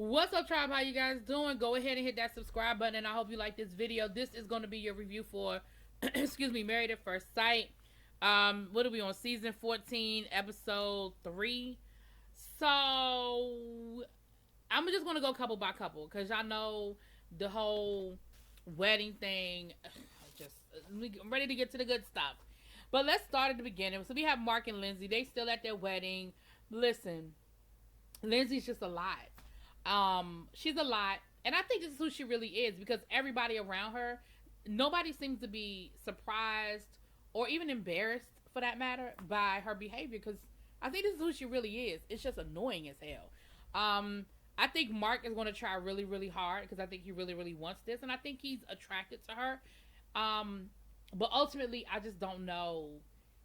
What's up, tribe? How you guys doing? Go ahead and hit that subscribe button, and I hope you like this video. This is going to be your review for, excuse me, Married at First Sight. What are we on? Season 14, episode 3. So, I'm just going to go couple by couple, because y'all know the whole wedding thing. I'm ready to get to the good stuff. But let's start at the beginning. So, we have Mark and Lindsay. They still at their wedding. Listen, Lindsay's just a lot. She's a lot, and I think this is who she really is, because everybody around her, nobody seems to be surprised or even embarrassed, for that matter, by her behavior, because I think this is who she really is. It's just annoying as hell. I think Mark is going to try really, really hard, because I think he really, really wants this, and I think he's attracted to her. But ultimately, I just don't know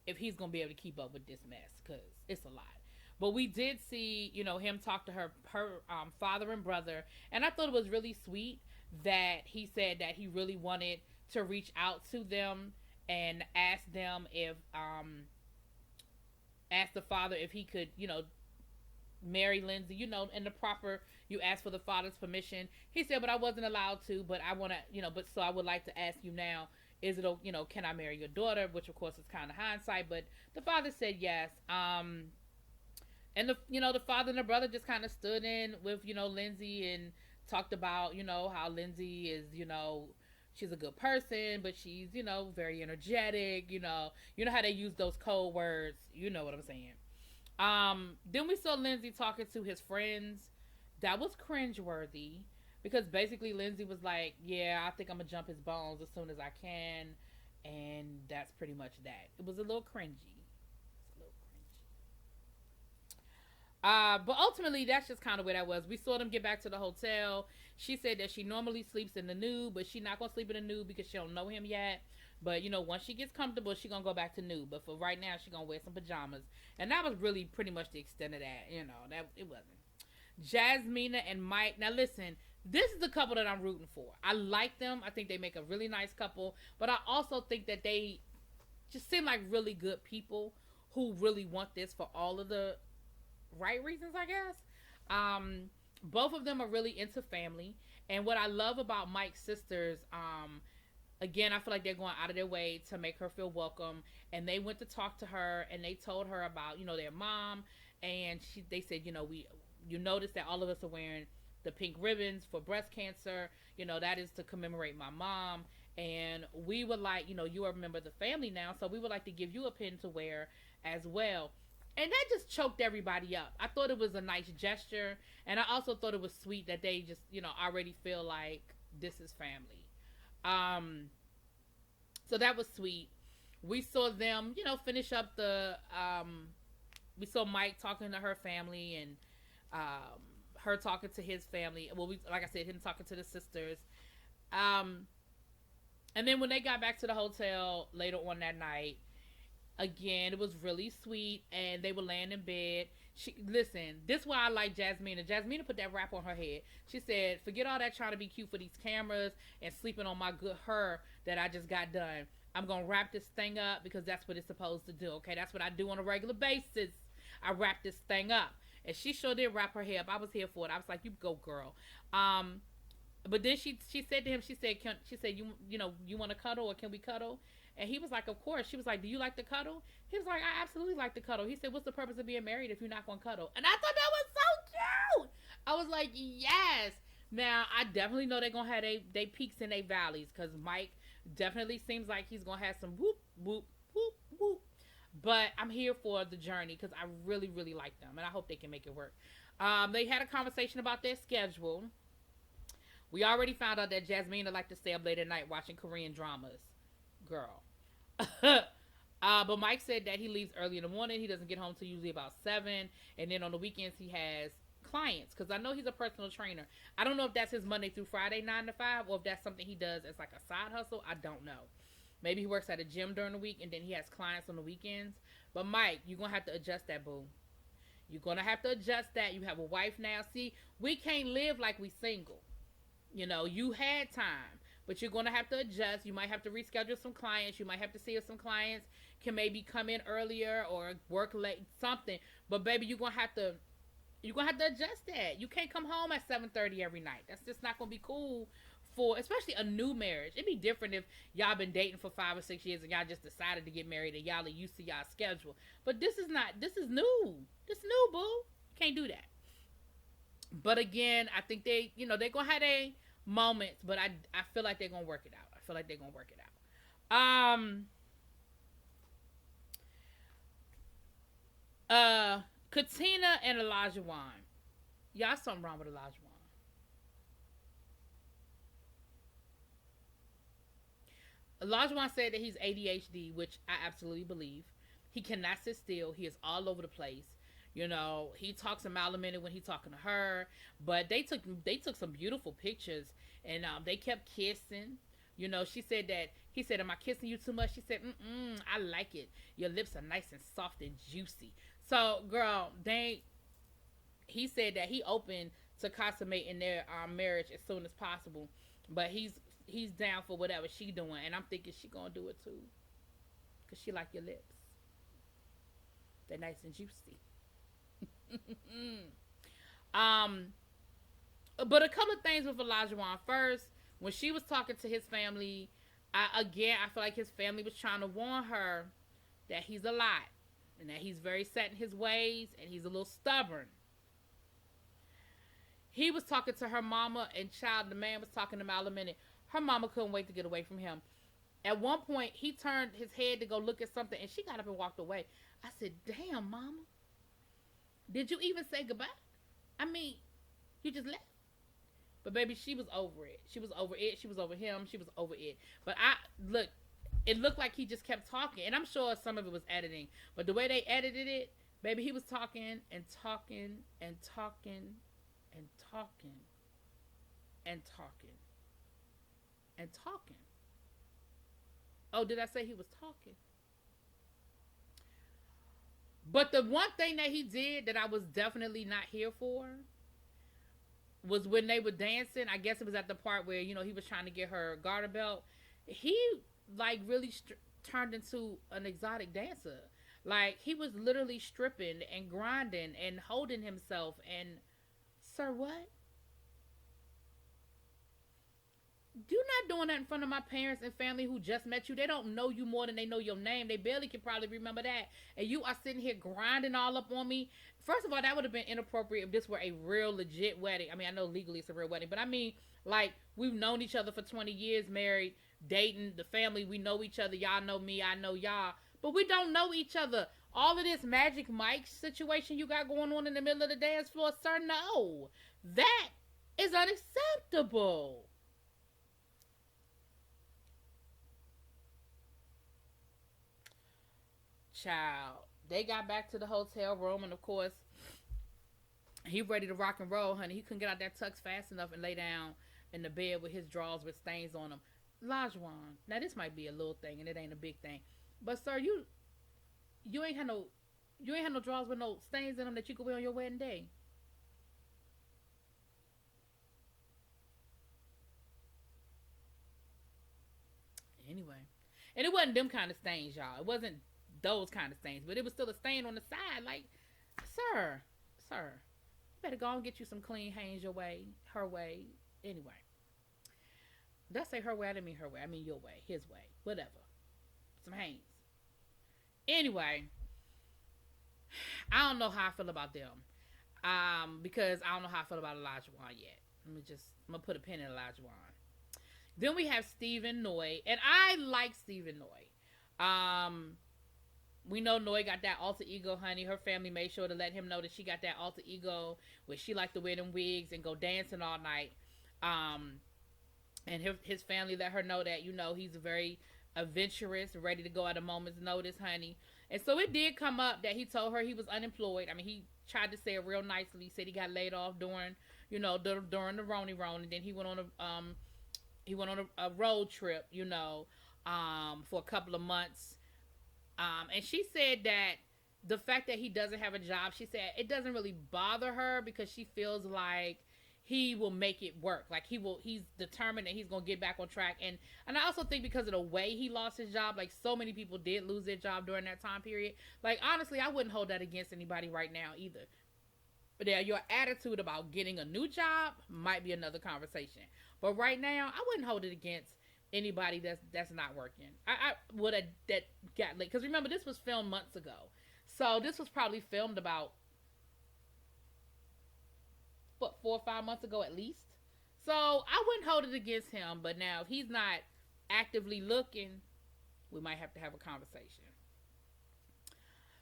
if he's going to be able to keep up with this mess, because it's a lot. But we did see, him talk to her father and brother. And I thought it was really sweet that he said that he really wanted to reach out to them and ask them if, ask the father if he could, marry Lindsay, in the proper, you ask for the father's permission. He said, but I wasn't allowed to, but I want to, but so I would like to ask you now, is it, can I marry your daughter? Which of course is kind of hindsight, but the father said yes. And the father and the brother just kind of stood in with, Lindsay and talked about, how Lindsay is, she's a good person, but she's, very energetic, you know how they use those code words, you know what I'm saying. Then we saw Lindsay talking to his friends. That was cringeworthy, because basically Lindsay was like, yeah, I think I'm gonna jump his bones as soon as I can, and that's pretty much that. It was a little cringy. But ultimately, that's just kind of where that was. We saw them get back to the hotel. She said that she normally sleeps in the nude, but she's not going to sleep in the nude because she don't know him yet. But, once she gets comfortable, she's going to go back to nude. But for right now, she's going to wear some pajamas. And that was really pretty much the extent of that. That it wasn't. Jasmina and Mike. Now, listen, this is the couple that I'm rooting for. I like them. I think they make a really nice couple. But I also think that they just seem like really good people who really want this for all of the right reasons, I guess. Both of them are really into family, and what I love about Mike's sisters, again, I feel like they're going out of their way to make her feel welcome, and they went to talk to her, and they told her about their mom, and they said, you notice that all of us are wearing the pink ribbons for breast cancer, that is to commemorate my mom, and we would like, you are a member of the family now, so we would like to give you a pin to wear as well. And that just choked everybody up. I thought it was a nice gesture. And I also thought it was sweet that they just, already feel like this is family. So that was sweet. We saw them, finish up we saw Mike talking to her family and her talking to his family. Well, like I said, him talking to the sisters. And then when they got back to the hotel later on that night, again, it was really sweet, and they were laying in bed. Listen, this is why I like Jasmina. Jasmina put that wrap on her head. She said, forget all that trying to be cute for these cameras and sleeping on my good hair that I just got done. I'm going to wrap this thing up because that's what it's supposed to do, okay? That's what I do on a regular basis. I wrap this thing up. And she sure did wrap her hair up. I was here for it. I was like, you go, girl. But then she said to him, she said, you want to cuddle, or can we cuddle? And he was like, of course. She was like, do you like to cuddle? He was like, I absolutely like to cuddle. He said, what's the purpose of being married if you're not going to cuddle? And I thought that was so cute. I was like, yes. Now, I definitely know they're going to have they peaks and they valleys, because Mike definitely seems like he's going to have some whoop, whoop, whoop, whoop. But I'm here for the journey, because I really, really like them, and I hope they can make it work. They had a conversation about their schedule. We already found out that Jasmina liked to stay up late at night watching Korean dramas. Girl. But Mike said that he leaves early in the morning. He doesn't get home till usually about 7. And then on the weekends he has clients, because I know he's a personal trainer. I don't know if that's his Monday through Friday 9 to 5, or if that's something he does as like a side hustle. I don't know. Maybe he works at a gym during the week and then he has clients on the weekends. But Mike, you're going to have to adjust that, boo. You're going to have to adjust that. You have a wife now. See, we can't live like we single. You had time, but you're going to have to adjust. You might have to reschedule some clients. You might have to see if some clients can maybe come in earlier or work late, something. But baby, you're going to have to You're gonna have to adjust that. You can't come home at 7:30 every night. That's just not gonna be cool for, especially a new marriage. It'd be different if y'all been dating for 5 or 6 years and y'all just decided to get married and y'all are used to y'all schedule. But this is not. This is new. This new, boo. You can't do that. But again, I think they're gonna have their moments, but I feel like they're gonna work it out. I feel like they're gonna work it out. Katina and Elijah Wan. Y'all something wrong with Elijah Wan. Elijah Wan said that he's ADHD, which I absolutely believe. He cannot sit still. He is all over the place. You know, he talks a mile a minute when he's talking to her. But they took some beautiful pictures, and they kept kissing. You know, she said that he said, "Am I kissing you too much?" She said, "I like it. Your lips are nice and soft and juicy." So, girl, he said that he open to consummating their marriage as soon as possible, but he's down for whatever she doing, and I'm thinking she gonna do it too, cause she like your lips. They're nice and juicy. But a couple of things with Elijah Wan. First, when she was talking to his family, I feel like his family was trying to warn her that he's a lot and that he's very set in his ways and he's a little stubborn. He was talking to her mama, and the man was talking to him all a minute. Her mama couldn't wait to get away from him. At one point, he turned his head to go look at something, and she got up and walked away. I said, "Damn, mama. Did you even say goodbye? I mean, you just left." But baby, she was over it. She was over it. She was over him. She was over it. But it looked like he just kept talking. And I'm sure some of it was editing. But the way they edited it, baby, he was talking and talking and talking and talking and talking and talking. Oh, did I say he was talking? But the one thing that he did that I was definitely not here for was when they were dancing. I guess it was at the part where, he was trying to get her garter belt. He, like, really turned into an exotic dancer. Like, he was literally stripping and grinding and holding himself. And, sir, what? You're not doing that in front of my parents and family who just met you. They don't know you more than they know your name. They barely can probably remember that. And you are sitting here grinding all up on me. First of all, that would have been inappropriate if this were a real legit wedding. I mean, I know legally it's a real wedding, but I mean, like, we've known each other for 20 years, married, dating, the family, we know each other. Y'all know me, I know y'all. But we don't know each other. All of this Magic Mike situation you got going on in the middle of the dance floor, sir, no. That is unacceptable. Child, they got back to the hotel room, and of course, he ready to rock and roll, honey. He couldn't get out that tux fast enough and lay down in the bed with his drawers with stains on them. Lajuan, now this might be a little thing, and it ain't a big thing, but sir, you ain't had no drawers with no stains in them that you could wear on your wedding day. Anyway, and it wasn't them kind of stains, y'all. It wasn't those kind of stains, but it was still a stain on the side. Like, sir, you better go and get you some clean Hanes her way. Anyway, did I say her way? I didn't mean her way. I mean your way, his way, whatever. Some Hanes. Anyway, I don't know how I feel about them, because I don't know how I feel about Elijah Wan yet. I'm gonna put a pin in Elijah Wan. Then we have Stephen Noy, and I like Stephen Noy. We know Noy got that alter ego, honey. Her family made sure to let him know that she got that alter ego where she liked to wear them wigs and go dancing all night. And his family let her know that, he's very adventurous, ready to go at a moment's notice, honey. And so it did come up that he told her he was unemployed. I mean, he tried to say it real nicely. He said he got laid off during the Roni Ron, and then he went on a road trip, for a couple of months. And she said that the fact that he doesn't have a job, she said it doesn't really bother her because she feels like he will make it work. Like he's determined that he's going to get back on track. And I also think because of the way he lost his job, like so many people did lose their job during that time period. Like, honestly, I wouldn't hold that against anybody right now either. But yeah, your attitude about getting a new job might be another conversation. But right now, I wouldn't hold it against anybody that's not working. I would have that got late because remember this was filmed months ago, so this was probably filmed about what 4 or 5 months ago at least. So I wouldn't hold it against him. But now if he's not actively looking, we might have to have a conversation.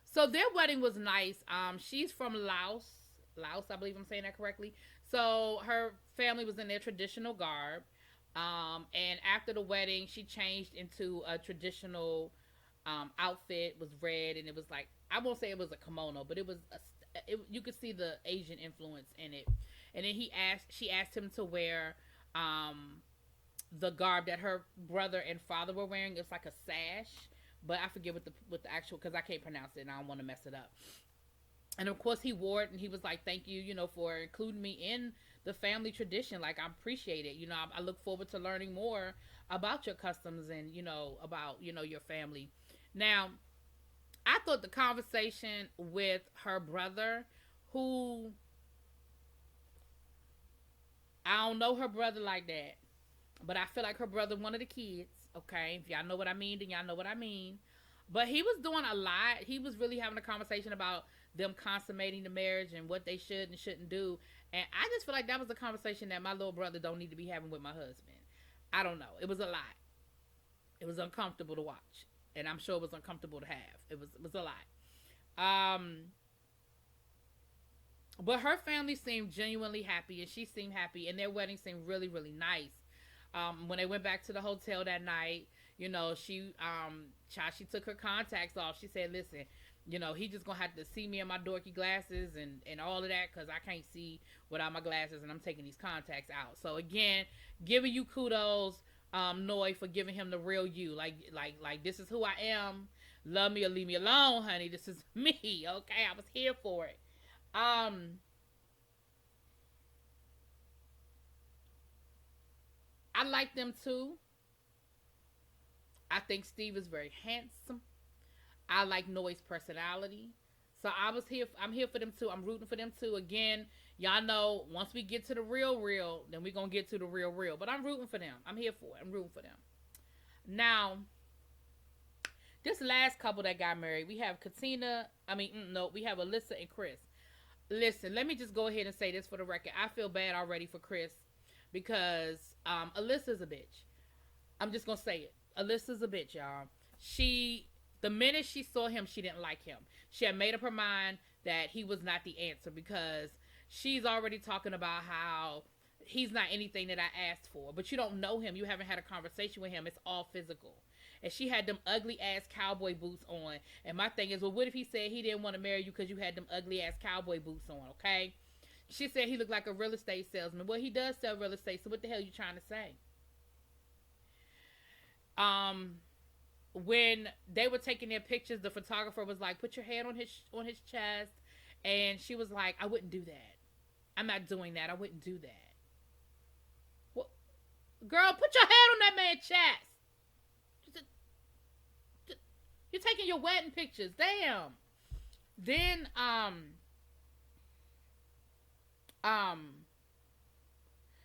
So their wedding was nice. She's from Laos. Laos, I believe I'm saying that correctly. So her family was in their traditional garb. And after the wedding, she changed into a traditional outfit. It was red, and it was like I won't say it was a kimono, but it was you could see the Asian influence in it. And then she asked him to wear the garb that her brother and father were wearing. It's like a sash, but I forget what the actual because I can't pronounce it and I don't want to mess it up. And of course he wore it and he was like, thank you, for including me in the family tradition. Like, I appreciate it. I look forward to learning more about your customs and, about, your family. Now, I thought the conversation with her brother, who I don't know her brother like that, but I feel like her brother one of the kids, okay? If y'all know what I mean, then y'all know what I mean. But he was doing a lot. He was really having a conversation about them consummating the marriage and what they should and shouldn't do. And I just feel like that was a conversation that my little brother don't need to be having with my husband. I don't know. It was a lot. It was uncomfortable to watch. And I'm sure it was uncomfortable to have. It was a lot. But her family seemed genuinely happy, and she seemed happy, and their wedding seemed really, really nice. When they went back to the hotel that night, she took her contacts off. She said, listen, he just gonna have to see me in my dorky glasses and all of that, because I can't see without my glasses, and I'm taking these contacts out. So again, giving you kudos, Noi, for giving him the real you. Like this is who I am. Love me or leave me alone, honey. This is me. Okay, I was here for it. I like them too. I think Steve is very handsome. I like Noi's personality. So I'm here for them too. I'm rooting for them too. Again, y'all know once we get to the real, then we're gonna get to the real. But I'm rooting for them. I'm here for it. I'm rooting for them. Now, this last couple that got married, we have we have Alyssa and Chris. Listen, let me just go ahead and say this for the record. I feel bad already for Chris because Alyssa's a bitch. I'm just gonna say it. Alyssa's a bitch, y'all. The minute she saw him, she didn't like him. She had made up her mind that he was not the answer because she's already talking about how he's not anything that I asked for. But you don't know him. You haven't had a conversation with him. It's all physical. And she had them ugly ass cowboy boots on. And my thing is, well, what if he said he didn't want to marry you because you had them ugly ass cowboy boots on, okay? She said he looked like a real estate salesman. Well, he does sell real estate, so what the hell are you trying to say? When they were taking their pictures, the photographer was like, put your hand on his chest. And she was like, I wouldn't do that. I'm not doing that. I wouldn't do that. Well, girl, put your hand on that man's chest. You're taking your wedding pictures. Damn. Then,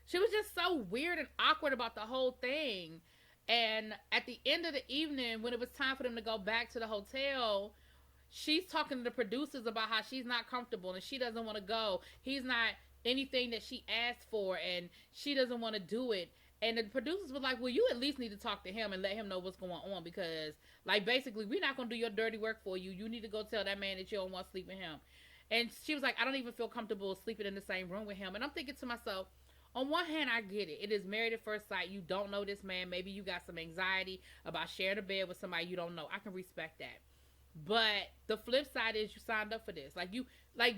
she was just so weird and awkward about the whole thing. And at the end of the evening, when it was time for them to go back to the hotel, she's talking to the producers about how she's not comfortable and she doesn't want to go. He's not anything that she asked for and she doesn't want to do it. And the producers were like, well, you at least need to talk to him and let him know what's going on because, like, basically, we're not going to do your dirty work for you. You need to go tell that man that you don't want to sleep with him. And she was like, I don't even feel comfortable sleeping in the same room with him. And I'm thinking to myself, on one hand, I get it. It is married at first sight. You don't know this man. Maybe you got some anxiety about sharing a bed with somebody you don't know. I can respect that. But the flip side is you signed up for this.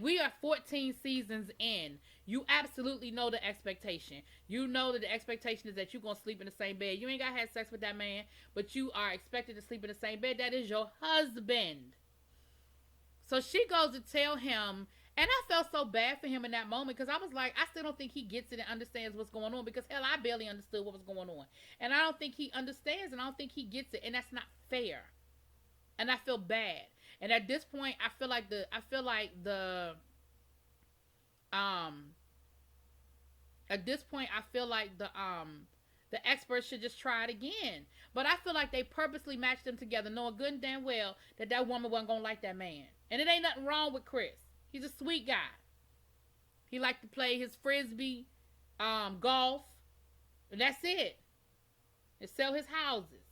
We are 14 seasons in. You absolutely know the expectation. You know that the expectation is that you're going to sleep in the same bed. You ain't got to have sex with that man, but you are expected to sleep in the same bed. That is your husband. So she goes to tell him, and I felt so bad for him in that moment because I was like, I still don't think he gets it and understands what's going on because, hell, I barely understood what was going on. And I don't think he understands and I don't think he gets it, and that's not fair. And I feel bad. And at this point, I feel like the Um, at this point, I feel like the experts should just try it again. But I feel like they purposely matched them together, knowing good and damn well that that woman wasn't gonna like that man. And it ain't nothing wrong with Chris. He's a sweet guy. He liked to play his frisbee, golf, and that's it. And sell his houses.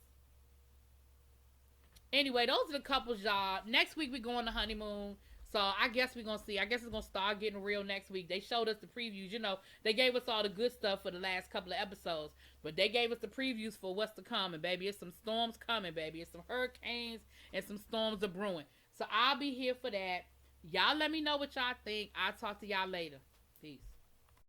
Anyway, those are the couple's job. Next week we go on the honeymoon. So I guess we're gonna see. I guess it's gonna start getting real next week. They showed us the previews. You know, they gave us all the good stuff for the last couple of episodes, but they gave us the previews for what's to come. And baby, it's some storms coming, baby. It's some hurricanes and some storms are brewing. So I'll be here for that. Y'all let me know what y'all think. I'll talk to y'all later. Peace.